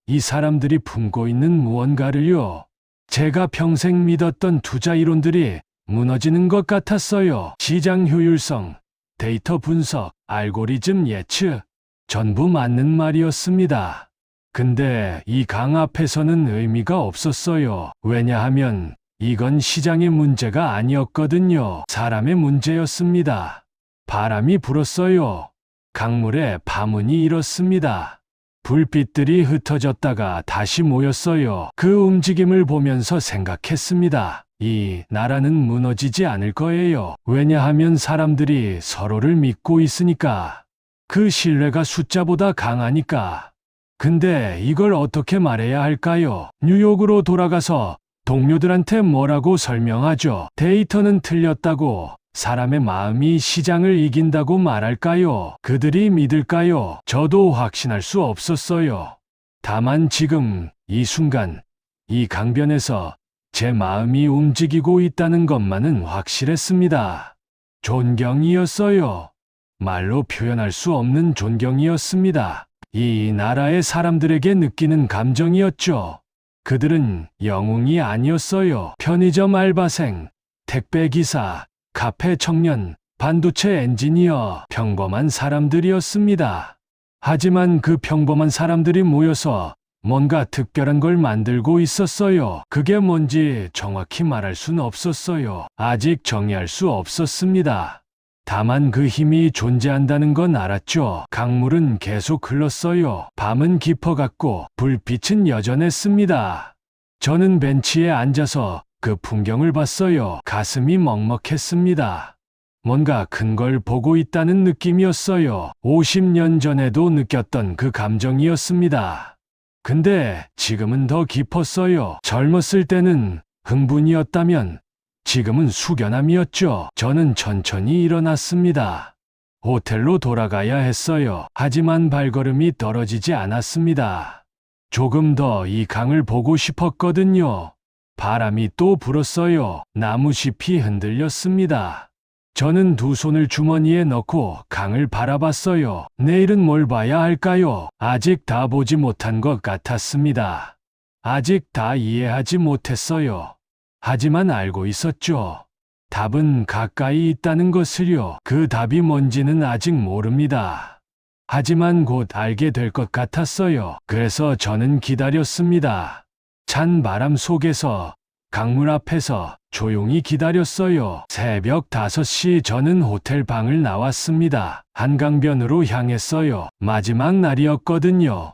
이 사람들이 품고 있는 무언가를요. 제가 평생 믿었던 투자 이론들이 무너지는 것 같았어요. 시장 효율성, 데이터 분석, 알고리즘 예측, 전부 맞는 말이었습니다. 근데 이 강 앞에서는 의미가 없었어요. 왜냐하면 이건 시장의 문제가 아니었거든요. 사람의 문제였습니다. 바람이 불었어요. 강물에 파문이 일었습니다. 불빛들이 흩어졌다가 다시 모였어요. 그 움직임을 보면서 생각했습니다. 이 나라는 무너지지 않을 거예요. 왜냐하면 사람들이 서로를 믿고 있으니까. 그 신뢰가 숫자보다 강하니까. 근데 이걸 어떻게 말해야 할까요? 뉴욕으로 돌아가서 동료들한테 뭐라고 설명하죠? 데이터는 틀렸다고, 사람의 마음이 시장을 이긴다고 말할까요? 그들이 믿을까요? 저도 확신할 수 없었어요. 다만 지금, 이 순간, 이 강변에서 제 마음이 움직이고 있다는 것만은 확실했습니다. 존경이었어요. 말로 표현할 수 없는 존경이었습니다. 이 나라의 사람들에게 느끼는 감정이었죠. 그들은 영웅이 아니었어요. 편의점 알바생, 택배기사, 카페 청년, 반도체 엔지니어, 평범한 사람들이었습니다. 하지만 그 평범한 사람들이 모여서 뭔가 특별한 걸 만들고 있었어요. 그게 뭔지 정확히 말할 수는 없었어요. 아직 정의할 수 없었습니다. 다만 그 힘이 존재한다는 건 알았죠. 강물은 계속 흘렀어요. 밤은 깊어갔고 불빛은 여전했습니다. 저는 벤치에 앉아서 그 풍경을 봤어요. 가슴이 먹먹했습니다. 뭔가 큰 걸 보고 있다는 느낌이었어요. 50년 전에도 느꼈던 그 감정이었습니다. 근데 지금은 더 깊었어요. 젊었을 때는 흥분이었다면 지금은 숙연함이었죠. 저는 천천히 일어났습니다. 호텔로 돌아가야 했어요. 하지만 발걸음이 떨어지지 않았습니다. 조금 더 이 강을 보고 싶었거든요. 바람이 또 불었어요. 나무잎이 흔들렸습니다. 저는 두 손을 주머니에 넣고 강을 바라봤어요. 내일은 뭘 봐야 할까요? 아직 다 보지 못한 것 같았습니다. 아직 다 이해하지 못했어요. 하지만 알고 있었죠. 답은 가까이 있다는 것을요. 그 답이 뭔지는 아직 모릅니다. 하지만 곧 알게 될 것 같았어요. 그래서 저는 기다렸습니다. 찬 바람 속에서, 강물 앞에서 조용히 기다렸어요. 새벽 5시 저는 호텔 방을 나왔습니다. 한강변으로 향했어요. 마지막 날이었거든요.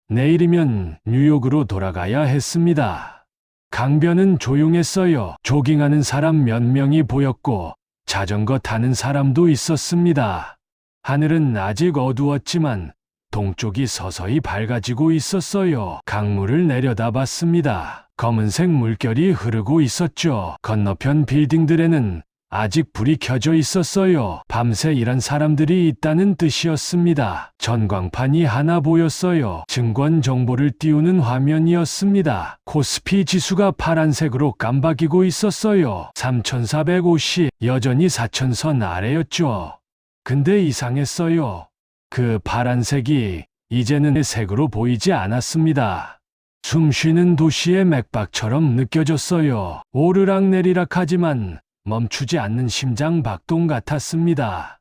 내일이면 뉴욕으로 돌아가야 했습니다. 강변은 조용했어요. 조깅하는 사람 몇 명이 보였고 자전거 타는 사람도 있었습니다. 하늘은 아직 어두웠지만 동쪽이 서서히 밝아지고 있었어요. 강물을 내려다봤습니다. 검은색 물결이 흐르고 있었죠. 건너편 빌딩들에는 아직 불이 켜져 있었어요. 밤새 일한 사람들이 있다는 뜻이었습니다. 전광판이 하나 보였어요. 증권 정보를 띄우는 화면이었습니다. 코스피 지수가 파란색으로 깜박이고 있었어요. 3450, 여전히 4,000선 아래였죠. 근데 이상했어요. 그 파란색이 이제는 색으로 보이지 않았습니다. 숨쉬는 도시의 맥박처럼 느껴졌어요. 오르락내리락 하지만 멈추지 않는 심장 박동 같았습니다.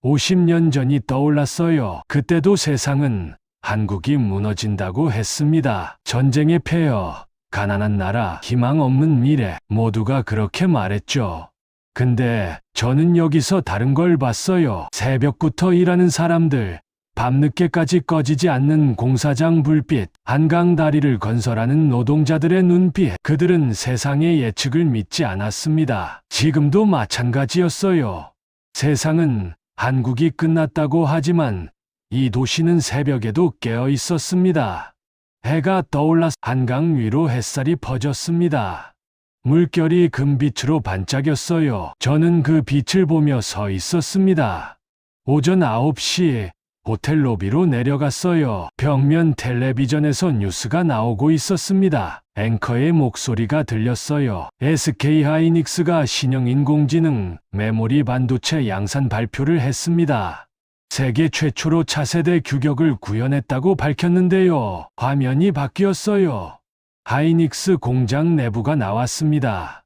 50년 전이 떠올랐어요. 그때도 세상은 한국이 무너진다고 했습니다. 전쟁의 폐허, 가난한 나라, 희망 없는 미래, 모두가 그렇게 말했죠. 근데 저는 여기서 다른 걸 봤어요. 새벽부터 일하는 사람들, 밤늦게까지 꺼지지 않는 공사장 불빛, 한강 다리를 건설하는 노동자들의 눈빛. 그들은 세상의 예측을 믿지 않았습니다. 지금도 마찬가지였어요. 세상은 한국이 끝났다고 하지만 이 도시는 새벽에도 깨어 있었습니다. 해가 떠올라 한강 위로 햇살이 퍼졌습니다. 물결이 금빛으로 반짝였어요. 저는 그 빛을 보며 서 있었습니다. 오전 9시 호텔 로비로 내려갔어요. 벽면 텔레비전에서 뉴스가 나오고 있었습니다. 앵커의 목소리가 들렸어요. SK 하이닉스가 신형 인공지능 메모리 반도체 양산 발표를 했습니다. 세계 최초로 차세대 규격을 구현했다고 밝혔는데요. 화면이 바뀌었어요. 하이닉스 공장 내부가 나왔습니다.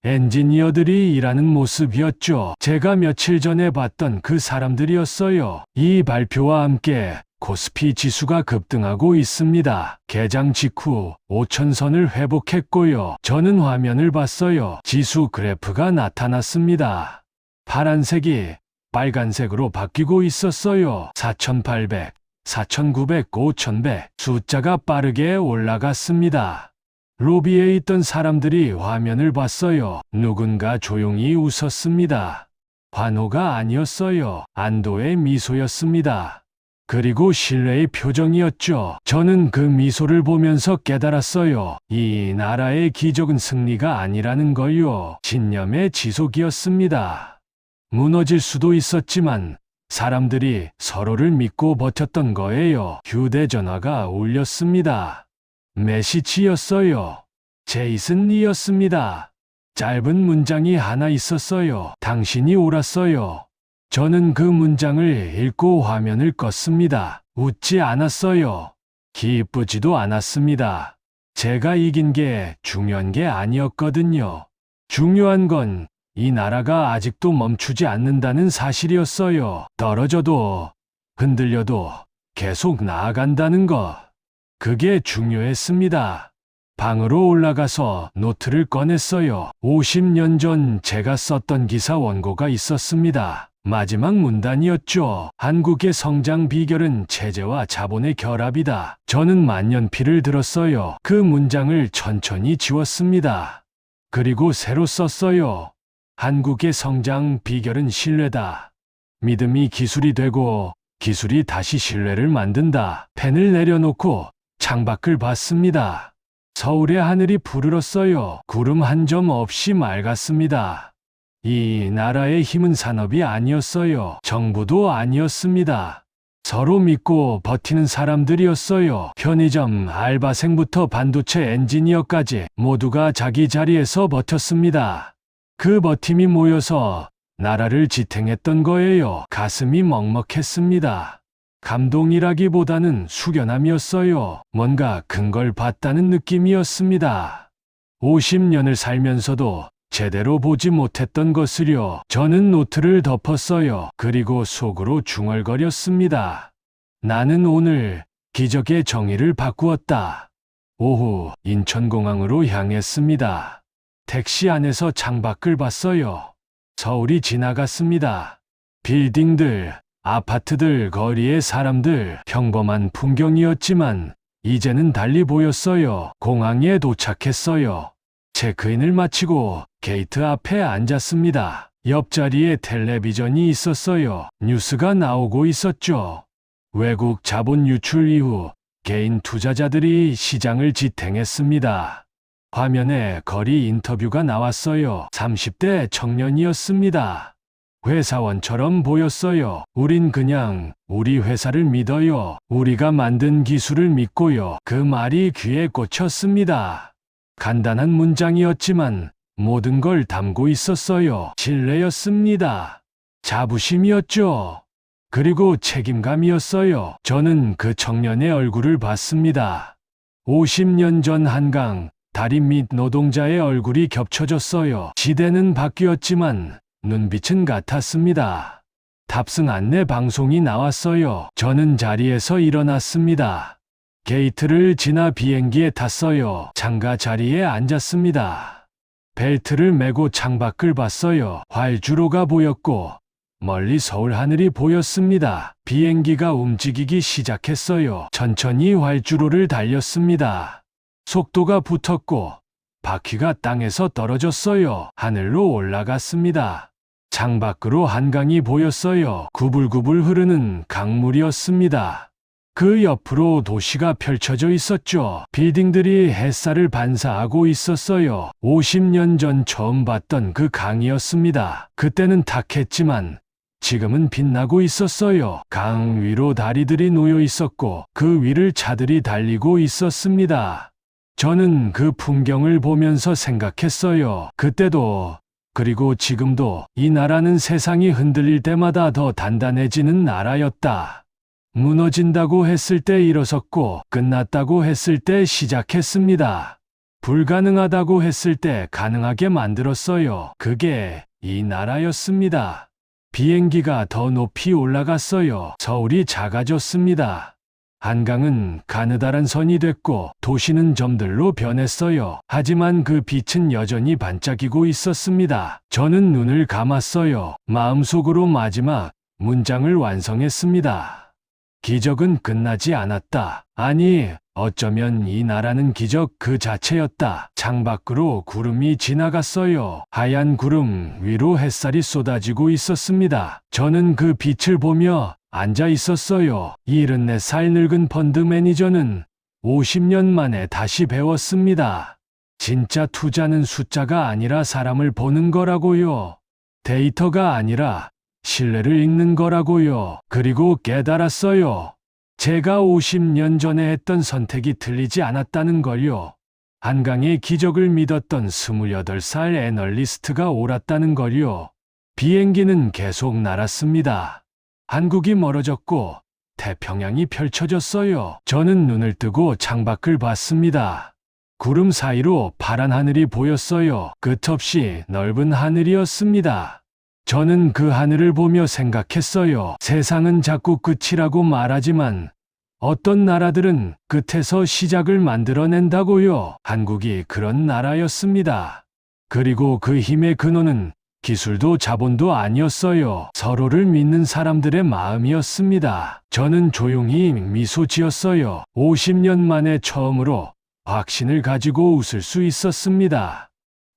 엔지니어들이 일하는 모습이었죠. 제가 며칠 전에 봤던 그 사람들이었어요. 이 발표와 함께 코스피 지수가 급등하고 있습니다. 개장 직후 5,000선을 회복했고요. 저는 화면을 봤어요. 지수 그래프가 나타났습니다. 파란색이 빨간색으로 바뀌고 있었어요. 4,800, 4,900, 5,100. 숫자가 빠르게 올라갔습니다. 로비에 있던 사람들이 화면을 봤어요. 누군가 조용히 웃었습니다. 환호가 아니었어요. 안도의 미소였습니다. 그리고 신뢰의 표정이었죠. 저는 그 미소를 보면서 깨달았어요. 이 나라의 기적은 승리가 아니라는 걸요. 신념의 지속이었습니다. 무너질 수도 있었지만 사람들이 서로를 믿고 버텼던 거예요. 휴대전화가 울렸습니다. 메시지였어요. 제이슨이었습니다. 짧은 문장이 하나 있었어요. 당신이 옳았어요. 저는 그 문장을 읽고 화면을 껐습니다. 웃지 않았어요. 기쁘지도 않았습니다. 제가 이긴 게 중요한 게 아니었거든요. 중요한 건 이 나라가 아직도 멈추지 않는다는 사실이었어요. 떨어져도 흔들려도 계속 나아간다는 것. 그게 중요했습니다. 방으로 올라가서 노트를 꺼냈어요. 50년 전 제가 썼던 기사 원고가 있었습니다. 마지막 문단이었죠. 한국의 성장 비결은 체제와 자본의 결합이다. 저는 만년필을 들었어요. 그 문장을 천천히 지웠습니다. 그리고 새로 썼어요. 한국의 성장 비결은 신뢰다. 믿음이 기술이 되고 기술이 다시 신뢰를 만든다. 펜을 내려놓고 창밖을 봤습니다. 서울의 하늘이 푸르렀어요. 구름 한 점 없이 맑았습니다. 이 나라의 힘은 산업이 아니었어요. 정부도 아니었습니다. 서로 믿고 버티는 사람들이었어요. 편의점 알바생부터 반도체 엔지니어까지 모두가 자기 자리에서 버텼습니다. 그 버팀이 모여서 나라를 지탱했던 거예요. 가슴이 먹먹했습니다. 감동이라기보다는 숙연함이었어요. 뭔가 큰 걸 봤다는 느낌이었습니다. 50년을 살면서도 제대로 보지 못했던 것을요. 저는 노트를 덮었어요. 그리고 속으로 중얼거렸습니다. 나는 오늘 기적의 정의를 바꾸었다. 오후 인천공항으로 향했습니다. 택시 안에서 창밖을 봤어요. 서울이 지나갔습니다. 빌딩들, 아파트들, 거리의 사람들, 평범한 풍경이었지만 이제는 달리 보였어요. 공항에 도착했어요. 체크인을 마치고 게이트 앞에 앉았습니다. 옆자리에 텔레비전이 있었어요. 뉴스가 나오고 있었죠. 외국 자본 유출 이후 개인 투자자들이 시장을 지탱했습니다. 화면에 거리 인터뷰가 나왔어요. 30대 청년이었습니다. 회사원처럼 보였어요. 우린 그냥 우리 회사를 믿어요. 우리가 만든 기술을 믿고요. 그 말이 귀에 꽂혔습니다. 간단한 문장이었지만 모든 걸 담고 있었어요. 신뢰였습니다. 자부심이었죠. 그리고 책임감이었어요. 저는 그 청년의 얼굴을 봤습니다. 50년 전 한강, 다리 밑 노동자의 얼굴이 겹쳐졌어요. 시대는 바뀌었지만 눈빛은 같았습니다. 탑승 안내 방송이 나왔어요. 저는 자리에서 일어났습니다. 게이트를 지나 비행기에 탔어요. 창가 자리에 앉았습니다. 벨트를 매고 창밖을 봤어요. 활주로가 보였고 멀리 서울 하늘이 보였습니다. 비행기가 움직이기 시작했어요. 천천히 활주로를 달렸습니다. 속도가 붙었고 바퀴가 땅에서 떨어졌어요. 하늘로 올라갔습니다. 창밖으로 한강이 보였어요. 구불구불 흐르는 강물이었습니다. 그 옆으로 도시가 펼쳐져 있었죠. 빌딩들이 햇살을 반사하고 있었어요. 50년 전 처음 봤던 그 강이었습니다. 그때는 탁했지만 지금은 빛나고 있었어요. 강 위로 다리들이 놓여 있었고 그 위를 차들이 달리고 있었습니다. 저는 그 풍경을 보면서 생각했어요. 그때도 그리고 지금도 이 나라는 세상이 흔들릴 때마다 더 단단해지는 나라였다. 무너진다고 했을 때 일어섰고 끝났다고 했을 때 시작했습니다. 불가능하다고 했을 때 가능하게 만들었어요. 그게 이 나라였습니다. 비행기가 더 높이 올라갔어요. 서울이 작아졌습니다. 한강은 가느다란 선이 됐고 도시는 점들로 변했어요. 하지만 그 빛은 여전히 반짝이고 있었습니다. 저는 눈을 감았어요. 마음속으로 마지막 문장을 완성했습니다. 기적은 끝나지 않았다. 아니, 어쩌면 이 나라는 기적 그 자체였다. 창밖으로 구름이 지나갔어요. 하얀 구름 위로 햇살이 쏟아지고 있었습니다. 저는 그 빛을 보며 앉아 있었어요. 74살 늙은 펀드 매니저는 50년 만에 다시 배웠습니다. 진짜 투자는 숫자가 아니라 사람을 보는 거라고요. 데이터가 아니라 신뢰를 읽는 거라고요. 그리고 깨달았어요. 제가 50년 전에 했던 선택이 틀리지 않았다는 걸요. 한강의 기적을 믿었던 28살 애널리스트가 옳았다는 걸요. 비행기는 계속 날았습니다. 한국이 멀어졌고 태평양이 펼쳐졌어요. 저는 눈을 뜨고 창밖을 봤습니다. 구름 사이로 파란 하늘이 보였어요. 끝없이 넓은 하늘이었습니다. 저는 그 하늘을 보며 생각했어요. 세상은 자꾸 끝이라고 말하지만 어떤 나라들은 끝에서 시작을 만들어낸다고요. 한국이 그런 나라였습니다. 그리고 그 힘의 근원은 기술도 자본도 아니었어요. 서로를 믿는 사람들의 마음이었습니다. 저는 조용히 미소 지었어요. 50년 만에 처음으로 확신을 가지고 웃을 수 있었습니다.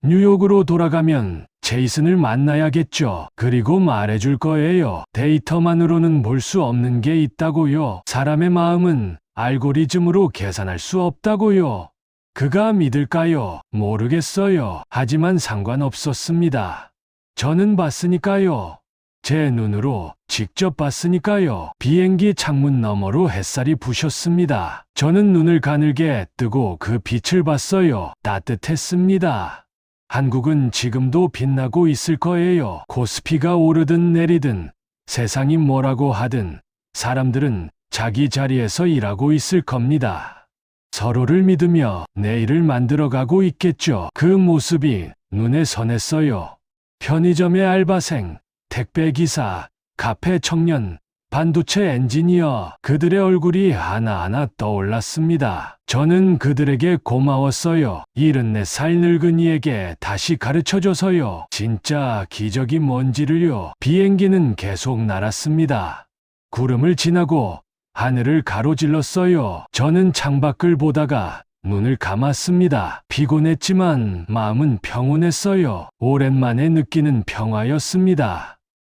뉴욕으로 돌아가면 제이슨을 만나야겠죠. 그리고 말해줄 거예요. 데이터만으로는 볼 수 없는 게 있다고요. 사람의 마음은 알고리즘으로 계산할 수 없다고요. 그가 믿을까요? 모르겠어요. 하지만 상관없었습니다. 저는 봤으니까요. 제 눈으로 직접 봤으니까요. 비행기 창문 너머로 햇살이 부셨습니다. 저는 눈을 가늘게 뜨고 그 빛을 봤어요. 따뜻했습니다. 한국은 지금도 빛나고 있을 거예요. 코스피가 오르든 내리든 세상이 뭐라고 하든 사람들은 자기 자리에서 일하고 있을 겁니다. 서로를 믿으며 내일을 만들어가고 있겠죠. 그 모습이 눈에 선했어요. 편의점의 알바생, 택배기사, 카페 청년, 반도체 엔지니어, 그들의 얼굴이 하나하나 떠올랐습니다. 저는 그들에게 고마웠어요. 74살 늙은이에게 다시 가르쳐줘서요. 진짜 기적이 뭔지를요. 비행기는 계속 날았습니다. 구름을 지나고 하늘을 가로질렀어요. 저는 창밖을 보다가 눈을 감았습니다. 피곤했지만 마음은 평온했어요. 오랜만에 느끼는 평화였습니다.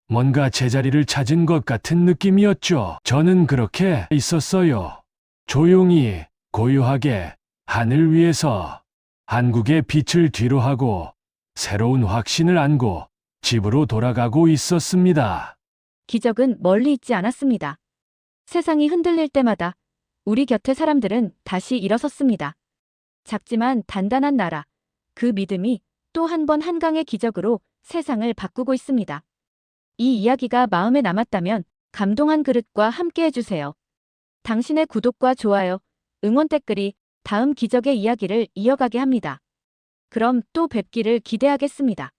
뭔가 제자리를 찾은 것 같은 느낌이었죠. 저는 그렇게 있었어요. 조용히, 고요하게, 하늘 위에서 한국의 빛을 뒤로하고 새로운 확신을 안고 집으로 돌아가고 있었습니다. 기적은 멀리 있지 않았습니다. 세상이 흔들릴 때마다 우리 곁의 사람들은 다시 일어섰습니다. 작지만 단단한 나라, 그 믿음이 또 한 번 한강의 기적으로 세상을 바꾸고 있습니다. 이 이야기가 마음에 남았다면 감동한 그릇과 함께 해주세요. 당신의 구독과 좋아요, 응원 댓글이 다음 기적의 이야기를 이어가게 합니다. 그럼 또 뵙기를 기대하겠습니다.